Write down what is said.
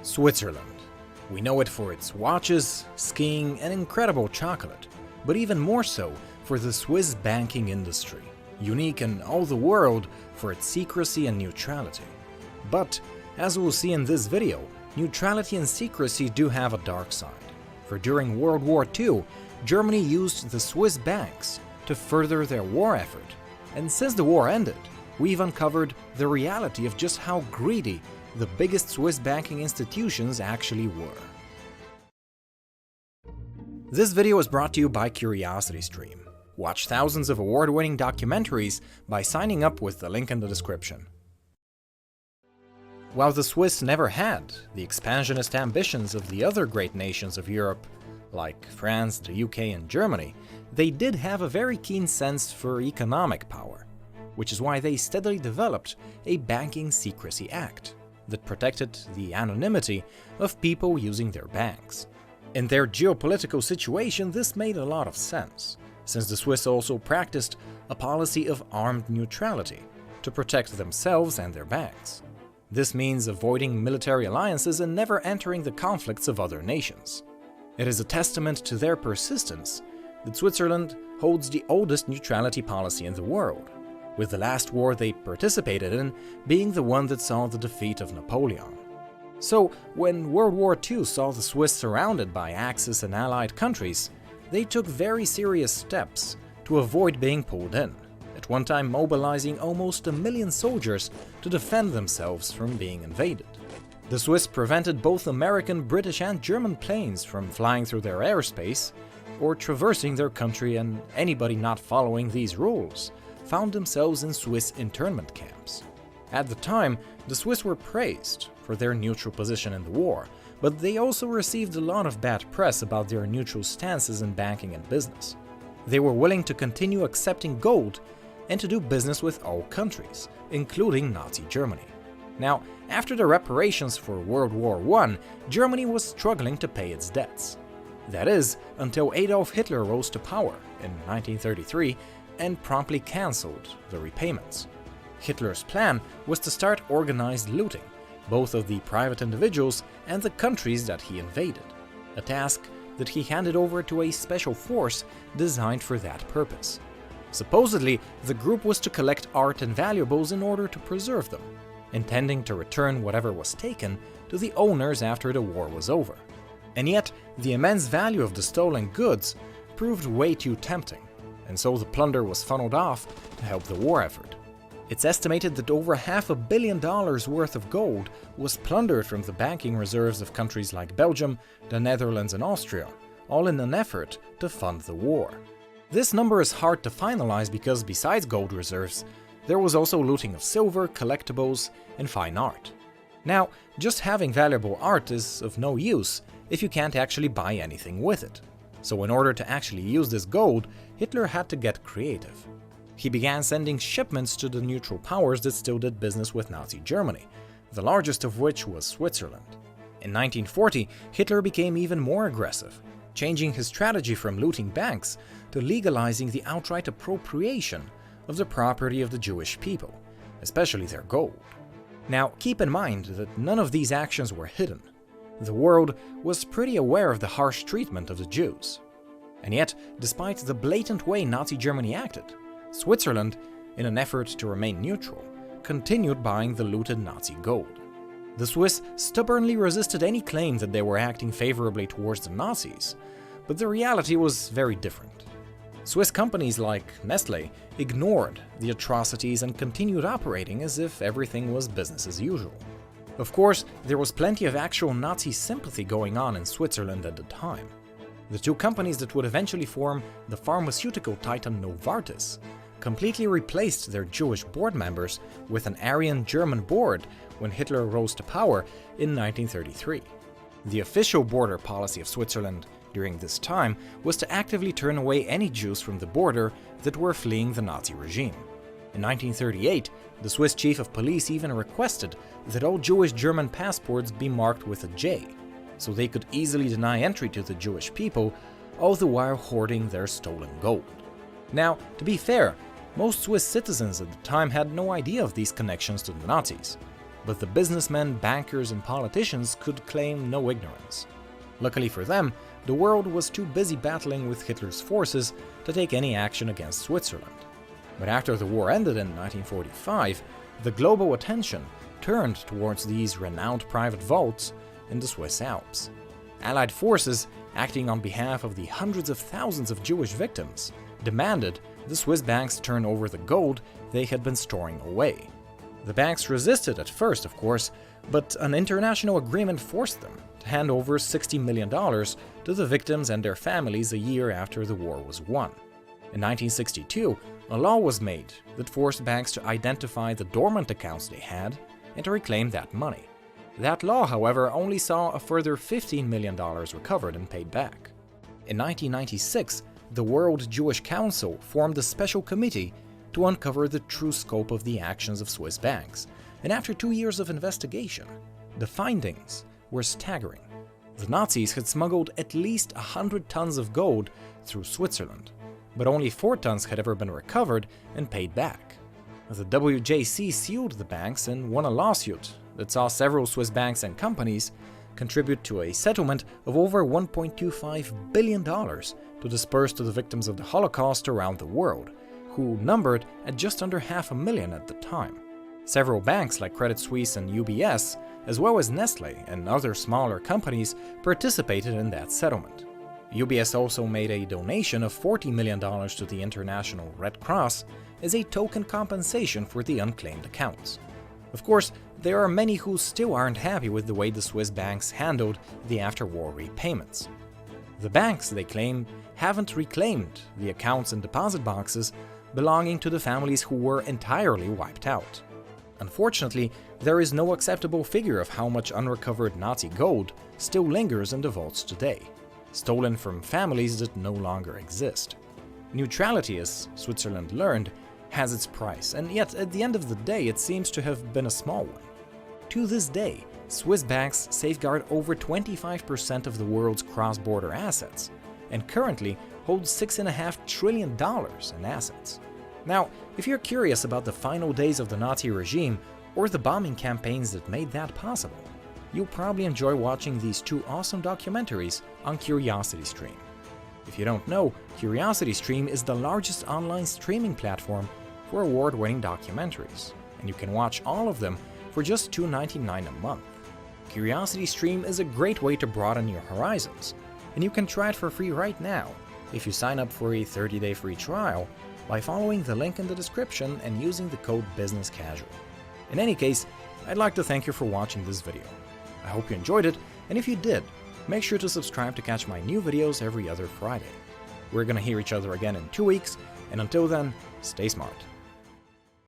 Switzerland. We know it for its watches, skiing, and incredible chocolate, but even more so for the Swiss banking industry, unique in all the world for its secrecy and neutrality. But, as we'll see in this video, neutrality and secrecy do have a dark side. For during World War II, Germany used the Swiss banks to further their war effort. And since the war ended, we've uncovered the reality of just how greedy the biggest Swiss banking institutions actually were. This video is brought to you by CuriosityStream. Watch thousands of award-winning documentaries by signing up with the link in the description. While the Swiss never had the expansionist ambitions of the other great nations of Europe, like France, the UK, and Germany, they did have a very keen sense for economic power, which is why they steadily developed a Banking Secrecy Act that protected the anonymity of people using their banks. In their geopolitical situation, this made a lot of sense, since the Swiss also practiced a policy of armed neutrality to protect themselves and their banks. This means avoiding military alliances and never entering the conflicts of other nations. It is a testament to their persistence that Switzerland holds the oldest neutrality policy in the world, with the last war they participated in being the one that saw the defeat of Napoleon. So, when World War II saw the Swiss surrounded by Axis and allied countries, they took very serious steps to avoid being pulled in, at one time mobilizing almost 1 million soldiers to defend themselves from being invaded. The Swiss prevented both American, British, and German planes from flying through their airspace or traversing their country, and anybody not following these rules found themselves in Swiss internment camps. At the time, the Swiss were praised for their neutral position in the war, but they also received a lot of bad press about their neutral stances in banking and business. They were willing to continue accepting gold and to do business with all countries, including Nazi Germany. Now, after the reparations for World War I, Germany was struggling to pay its debts. That is, until Adolf Hitler rose to power in 1933 and promptly cancelled the repayments. Hitler's plan was to start organized looting, both of the private individuals and the countries that he invaded, a task that he handed over to a special force designed for that purpose. Supposedly, the group was to collect art and valuables in order to preserve them, intending to return whatever was taken to the owners after the war was over. And yet, the immense value of the stolen goods proved way too tempting, and so the plunder was funneled off to help the war effort. It's estimated that over $500 million worth of gold was plundered from the banking reserves of countries like Belgium, the Netherlands, and Austria, all in an effort to fund the war. This number is hard to finalize because besides gold reserves, there was also looting of silver, collectibles, and fine art. Now, just having valuable art is of no use if you can't actually buy anything with it. So in order to actually use this gold, Hitler had to get creative. He began sending shipments to the neutral powers that still did business with Nazi Germany, the largest of which was Switzerland. In 1940, Hitler became even more aggressive, changing his strategy from looting banks to legalizing the outright appropriation of the property of the Jewish people, especially their gold. Now, keep in mind that none of these actions were hidden. The world was pretty aware of the harsh treatment of the Jews. And yet, despite the blatant way Nazi Germany acted, Switzerland, in an effort to remain neutral, continued buying the looted Nazi gold. The Swiss stubbornly resisted any claim that they were acting favorably towards the Nazis, but the reality was very different. Swiss companies like Nestlé ignored the atrocities and continued operating as if everything was business as usual. Of course, there was plenty of actual Nazi sympathy going on in Switzerland at the time. The two companies that would eventually form the pharmaceutical titan Novartis completely replaced their Jewish board members with an Aryan German board when Hitler rose to power in 1933. The official border policy of Switzerland during this time was to actively turn away any Jews from the border that were fleeing the Nazi regime. In 1938, the Swiss chief of police even requested that all Jewish German passports be marked with a J, so they could easily deny entry to the Jewish people, all the while hoarding their stolen gold. Now, to be fair, most Swiss citizens at the time had no idea of these connections to the Nazis. but the businessmen, bankers, and politicians could claim no ignorance. Luckily for them, the world was too busy battling with Hitler's forces to take any action against Switzerland. But after the war ended in 1945, the global attention turned towards these renowned private vaults in the Swiss Alps. Allied forces, acting on behalf of the hundreds of thousands of Jewish victims, demanded the Swiss banks turn over the gold they had been storing away. The banks resisted at first, of course, but an international agreement forced them to hand over $60 million to the victims and their families a year after the war was won. In 1962, a law was made that forced banks to identify the dormant accounts they had and to reclaim that money. That law, however, only saw a further $15 million recovered and paid back. In 1996, the World Jewish Council formed a special committee to uncover the true scope of the actions of Swiss banks, and after 2 years of investigation, the findings were staggering. The Nazis had smuggled at least 100 tons of gold through Switzerland, but only 4 tons had ever been recovered and paid back. The WJC sued the banks and won a lawsuit that saw several Swiss banks and companies contribute to a settlement of over $1.25 billion to disperse to the victims of the Holocaust around the world, who numbered at just under 500,000 at the time. Several banks like Credit Suisse and UBS, as well as Nestle and other smaller companies, participated in that settlement. UBS also made a donation of $40 million to the International Red Cross as a token compensation for the unclaimed accounts. Of course, there are many who still aren't happy with the way the Swiss banks handled the after-war repayments. The banks, they claim, haven't reclaimed the accounts and deposit boxes belonging to the families who were entirely wiped out. Unfortunately, there is no acceptable figure of how much unrecovered Nazi gold still lingers in the vaults today, stolen from families that no longer exist. Neutrality, as Switzerland learned, has its price, and yet at the end of the day it seems to have been a small one. To this day, Swiss banks safeguard over 25% of the world's cross-border assets, and currently hold $6.5 trillion in assets. Now, if you're curious about the final days of the Nazi regime or the bombing campaigns that made that possible, you'll probably enjoy watching these 2 awesome documentaries on CuriosityStream. If you don't know, CuriosityStream is the largest online streaming platform for award-winning documentaries, and you can watch all of them for just $2.99 a month. CuriosityStream is a great way to broaden your horizons, and you can try it for free right now if you sign up for a 30-day free trial by following the link in the description and using the code BUSINESSCASUAL. In any case, I'd like to thank you for watching this video. I hope you enjoyed it, and if you did, make sure to subscribe to catch my new videos every other Friday. We're gonna hear each other again in 2 weeks, and until then, stay smart.